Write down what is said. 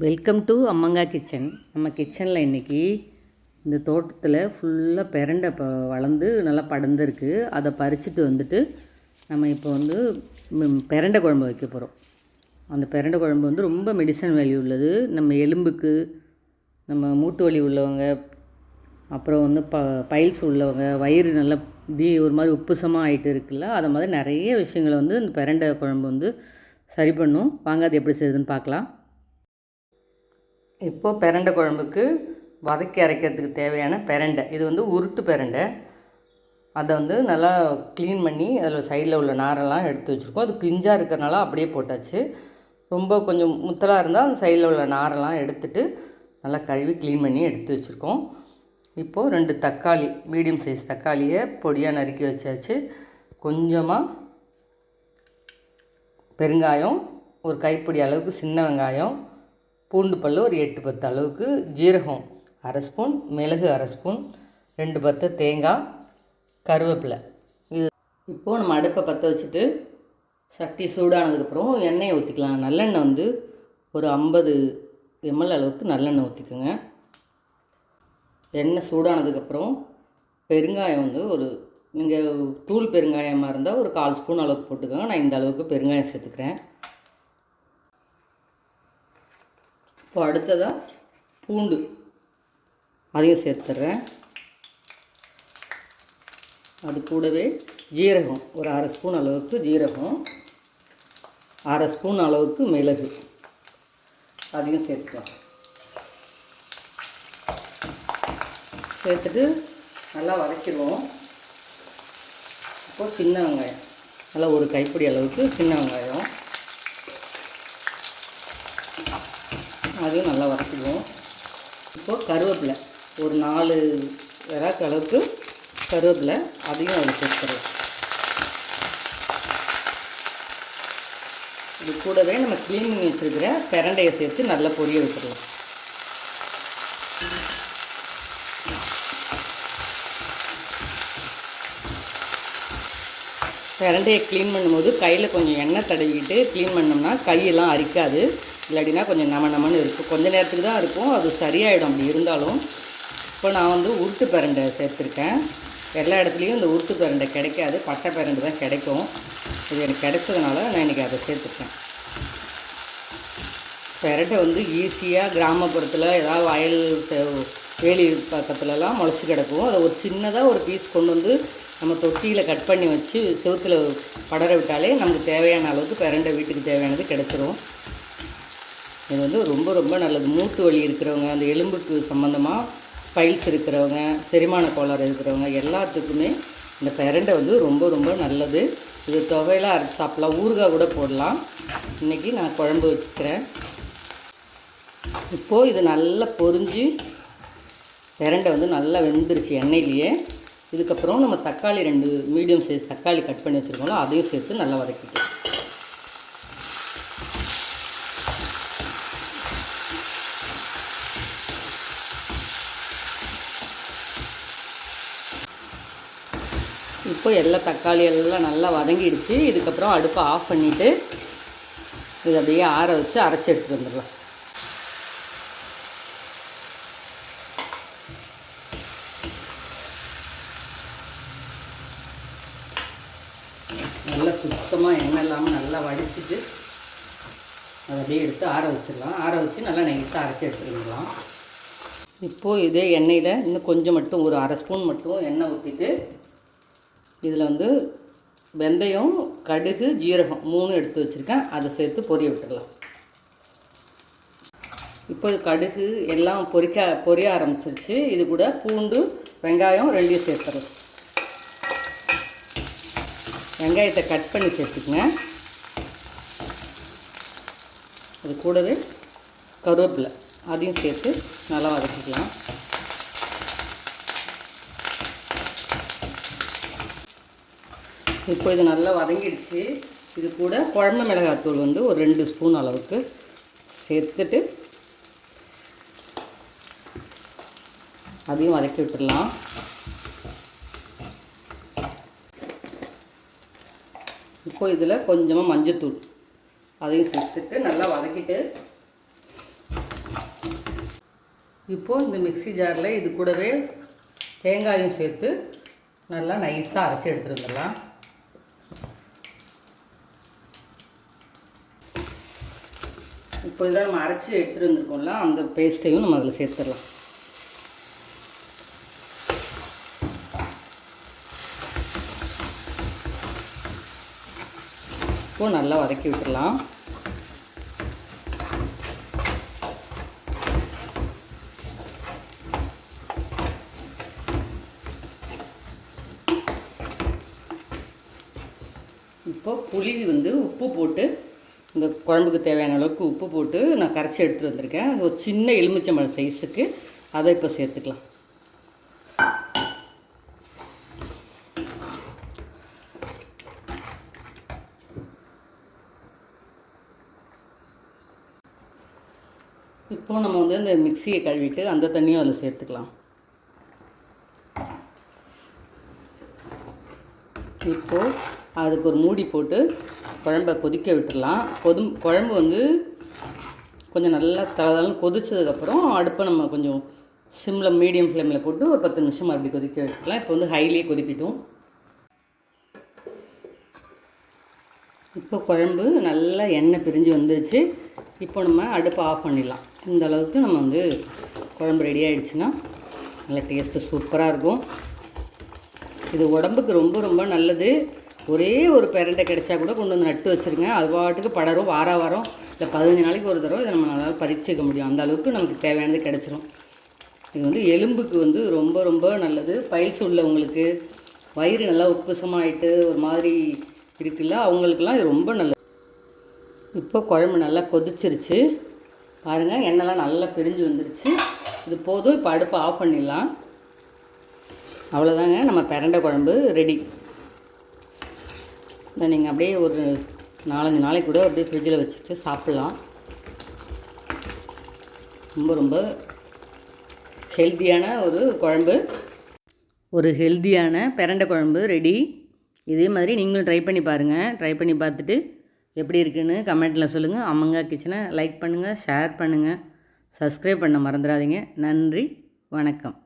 Welcome to அம்மங்கா kitchen. நம்ம கிச்சனில் இன்றைக்கி இந்த தோட்டத்தில் ஃபுல்லாக பெரண்டை வளர்ந்து நல்லா படர்ந்துருக்கு. அதை பறிச்சுட்டு வந்துட்டு நம்ம இப்போ வந்து பெரண்டை குழம்பு வைக்க போகிறோம். அந்த பெரண்டை குழம்பு வந்து ரொம்ப மெடிசன் வேல்யூ உள்ளது. நம்ம எலும்புக்கு, நம்ம மூட்டு வலி உள்ளவங்க, அப்புறம் வந்து பைல்ஸ் உள்ளவங்க, வயிறு நல்லா ஒரு மாதிரி உப்புசமாக ஆகிட்டு இருக்குல்ல, அது மாதிரி நிறைய விஷயங்களை வந்து இந்த பெரண்டை குழம்பு வந்து சரி பண்ணும். வாங்க அது எப்படி செய்யுதுன்னு பார்க்கலாம். இப்போது பெரண்டை குழம்புக்கு வதக்கி அரைக்கிறதுக்கு தேவையான பெரண்டை, இது வந்து உருட்டு பெரண்டை. அதை வந்து நல்லா க்ளீன் பண்ணி அதில் சைடில் உள்ள நாரெல்லாம் எடுத்து வச்சுருக்கோம். அது பிஞ்சாக இருக்கிறனால அப்படியே போட்டாச்சு. ரொம்ப கொஞ்சம் முத்தலாக இருந்தால் அந்த சைடில் உள்ள நாரெல்லாம் எடுத்துட்டு நல்லா கழுவி க்ளீன் பண்ணி எடுத்து வச்சுருக்கோம். இப்போது 2 தக்காளி, மீடியம் சைஸ் தக்காளியை பொடியாக நறுக்கி வச்சாச்சு. கொஞ்சமாக பெருங்காயம், ஒரு கைப்பிடி அளவுக்கு சின்ன வெங்காயம், பூண்டு பல் ஒரு 8-10 அளவுக்கு, ஜீரகம் 1/2 ஸ்பூன், மிளகு 1/2 ஸ்பூன், 2 பத்தை தேங்காய், கருவேப்பிலை. இது இப்போது நம்ம அடுப்பை பற்ற வச்சுட்டு சட்டி சூடானதுக்கப்புறம் எண்ணெயை ஊற்றிக்கலாம். நல்லெண்ணெய் வந்து ஒரு 50 ml அளவுக்கு நல்லெண்ணெய் ஊற்றிக்கோங்க. எண்ணெய் சூடானதுக்கப்புறம் பெருங்காயம் வந்து நீங்கள் தூள் பெருங்காயமாக இருந்தால் ஒரு 1/4 ஸ்பூன் அளவுக்கு போட்டுக்கோங்க. நான் இந்த அளவுக்கு பெருங்காயம் சேர்த்துக்கிறேன். இப்போ அடுத்ததாக பூண்டு, அதையும் சேர்த்துட்றேன். அது கூடவே ஜீரகம், ஒரு 1/2 ஸ்பூன் அளவுக்கு ஜீரகம், 1/2 ஸ்பூன் அளவுக்கு மிளகு, அதையும் சேர்த்துக்கலாம். சேர்த்துட்டு நல்லா வதக்கிடுவோம். இப்போது சின்ன வெங்காயம், நல்லா ஒரு கைப்பிடி அளவுக்கு சின்ன வெங்காயம், அதையும் நல்லா வதக்கிடுவோம். இப்போது கருவேப்பிலை, ஒரு 4 விராக்கு அளவுக்கு கருவேப்பிலை, அதையும் அதில் சேர்த்துருவோம். இது கூடவே நம்ம க்ளீன் பண்ணி வச்சுருக்கிற பெரண்டையை சேர்த்து நல்லா பொரிய விட்டுருவோம். பெரண்டையை க்ளீன் பண்ணும்போது கையில் கொஞ்சம் எண்ணெய் தடவிக்கிட்டு க்ளீன் பண்ணோம்னா கையெல்லாம் அரிக்காது. இல்லாட்டினா கொஞ்சம் நமன்னு இருக்கும். கொஞ்சம் நேரத்துக்கு தான் இருக்கும், அது சரியாயிடும். அப்படி இருந்தாலும் இப்போ நான் வந்து உருட்டு பெரண்டை சேர்த்துருக்கேன். எல்லா இடத்துலையும் இந்த உருட்டு பெரண்டை கிடைக்காது, பட்டை பெரண்டை தான் கிடைக்கும். இது எனக்கு கிடைச்சதுனால நான் இன்றைக்கி அதை சேர்த்துருக்கேன். பெரண்டை வந்து ஈஸியாக கிராமப்புறத்தில் ஏதாவது வயல் வேலி பக்கத்துலலாம் முளைச்சி கிடக்கும். அதை ஒரு சின்னதாக ஒரு பீஸ் கொண்டு வந்து நம்ம தொட்டியில் கட் பண்ணி வச்சு செவுத்தில் படர விட்டாலே நமக்கு தேவையான அளவுக்கு பெரண்டை வீட்டுக்கு தேவையானது கிடச்சிரும். இது வந்து ரொம்ப ரொம்ப நல்லது. மூட்டு வலி இருக்கிறவங்க, அந்த எலும்புக்கு சம்மந்தமாக பைல்ஸ் இருக்கிறவங்க, செரிமான கோளாறு இருக்கிறவங்க எல்லாத்துக்குமே இந்த பெரண்டை வந்து ரொம்ப ரொம்ப நல்லது. இது துவையெல்லாம் அரைச்சி சாப்பிட்லாம், ஊறுகாய் கூட போடலாம். இன்றைக்கி நான் குழம்பு வச்சுக்கிறேன். இப்போது இது நல்லா பொரிஞ்சு பெரண்டை வந்து நல்லா வெந்துருச்சு எண்ணெயிலேயே. இதுக்கப்புறம் நம்ம தக்காளி 2 மீடியம் சைஸ் தக்காளி கட் பண்ணி வச்சுருக்கோம்ல, அதையும் சேர்த்து நல்லா வதக்கிக்கலாம். இப்போ எல்லா தக்காளி எல்லாம் நல்லா வதங்கிடுச்சு. இதுக்கப்புறம் அடுப்பை ஆஃப் பண்ணிவிட்டு இது அப்படியே ஆற வச்சு அரைச்சி எடுத்துகிட்டு வந்துடலாம். நல்லா சுத்தமாக எண்ணெய் இல்லாமல் நல்லா வடிச்சிட்டு அதை அப்படியே எடுத்து ஆற வச்சிடலாம். ஆற வச்சு நல்லா நைஸாக அரைச்சி எடுத்துக்கலாம். இப்போது இதே எண்ணெயில் இன்னும் கொஞ்சம் மட்டும் ஒரு 1/2 ஸ்பூன் மட்டும் எண்ணெய் ஊற்றிட்டு இதில் வந்து வெந்தயம், கடுகு, ஜீரகம் 3 எடுத்து வச்சுருக்கேன். அதை சேர்த்து பொரிய விட்டுடலாம். இப்போ இது கடுகு எல்லாம் பொரிய ஆரம்பிச்சிருச்சு. இது கூட பூண்டு, வெங்காயம் 2 சேர்த்துறோம். வெங்காயத்தை கட் பண்ணி சேர்த்துக்குங்க. அது கூடவே கருவேப்பிலை, அதையும் சேர்த்து நல்லா வதக்கிக்கலாம். இப்போ இது நல்லா வதங்கிடுச்சு. இது கூட குழம்பு மிளகாத்தூள் வந்து ஒரு 2 ஸ்பூன் அளவுக்கு சேர்த்துட்டு அதையும் வதக்கி விட்டுடலாம். இப்போ இதில் கொஞ்சமாக மஞ்சத்தூள், அதையும் சேர்த்துட்டு நல்லா வதக்கிட்டு இப்போது இந்த மிக்ஸி ஜாரில் இது கூடவே தேங்காயும் சேர்த்து நல்லா நைஸாக அரைச்சி எடுத்துகிட்டு வந்துடலாம். இப்போ இதெல்லாம் நம்ம அரைச்சி எடுத்துகிட்டு வந்துருக்கோம்ல, அந்த பேஸ்ட்டையும் நம்ம அதில் சேர்த்துடலாம். இப்போ நல்லா வதக்கி விட்டுடலாம். இப்போ புளி வந்து உப்பு போட்டு, இந்த குழம்புக்கு தேவையான அளவுக்கு உப்பு போட்டு நான் கரைச்சி எடுத்துகிட்டு வந்திருக்கேன். ஒரு சின்ன எலுமிச்சம்பழம் சைஸுக்கு அதை இப்போ சேர்த்துக்கலாம். இப்போ நம்ம வந்து இந்த மிக்சியை கழுவிட்டு அந்த தண்ணியும் அதில் சேர்த்துக்கலாம். இப்போது அதுக்கு ஒரு மூடி போட்டு குழம்பை கொதிக்க விட்டுடலாம். குழம்பு வந்து கொஞ்சம் நல்லா தளதளன்னு கொதிச்சதுக்கப்புறம் அடுப்பை நம்ம கொஞ்சம் சிம்மில் மீடியம் ஃப்ளேமில் போட்டு ஒரு 10 நிமிஷம் அப்படி கொதிக்க வச்சுக்கலாம். இப்போ வந்து ஹைலியே கொதிக்கட்டும். இப்போ குழம்பு நல்லா எண்ணெய் பிரிஞ்சு வந்துருச்சு. இப்போ நம்ம அடுப்பை ஆஃப் பண்ணிடலாம். இந்த அளவுக்கு நம்ம வந்து குழம்பு ரெடி ஆகிடுச்சுன்னா நல்லா டேஸ்ட்டு சூப்பராக இருக்கும். இது உடம்புக்கு ரொம்ப ரொம்ப நல்லது. ஒரே ஒரு பிரண்டை கிடைச்சா கூட கொண்டு வந்து நட்டு வச்சுருங்க. அது பாட்டுக்கு படரும். வாரம் இல்லை 15 நாளைக்கு ஒரு தடவை இதை நம்ம நல்லா பறிச்சுக்க முடியும். அந்த அளவுக்கு நமக்கு தேவையானது கிடச்சிரும். இது வந்து எலும்புக்கு வந்து ரொம்ப ரொம்ப நல்லது. பைல்ஸ் உள்ளவங்களுக்கு, வயிறு நல்லா உப்புசமாகிட்டு ஒரு மாதிரி இருக்குல்ல, அவங்களுக்கெல்லாம் இது ரொம்ப நல்லது. இப்போ குழம்பு நல்லா கொதிச்சிருச்சு பாருங்கள். எண்ணெய்லாம் நல்லா பிரிஞ்சு வந்துருச்சு. இது போதும். இப்போ அடுப்பை ஆஃப் பண்ணிடலாம். அவ்வளோதாங்க, நம்ம பிரண்டை குழம்பு ரெடி. இதை நீங்கள் அப்படியே ஒரு 4-5 நாளைக்கு கூட அப்படியே ஃப்ரிட்ஜில் வச்சுட்டு சாப்பிட்லாம். ரொம்ப ரொம்ப ஹெல்த்தியான ஒரு குழம்பு, ஒரு ஹெல்த்தியான பிரண்டை குழம்பு ரெடி. இதே மாதிரி நீங்களும் ட்ரை பண்ணி பாருங்கள். ட்ரை பண்ணி பார்த்துட்டு எப்படி இருக்குன்னு கமெண்ட்டில் சொல்லுங்கள். அம்மங்கா கிச்சனை லைக் பண்ணுங்கள், ஷேர் பண்ணுங்கள், சப்ஸ்கிரைப் பண்ண மறந்துடாதீங்க. நன்றி, வணக்கம்.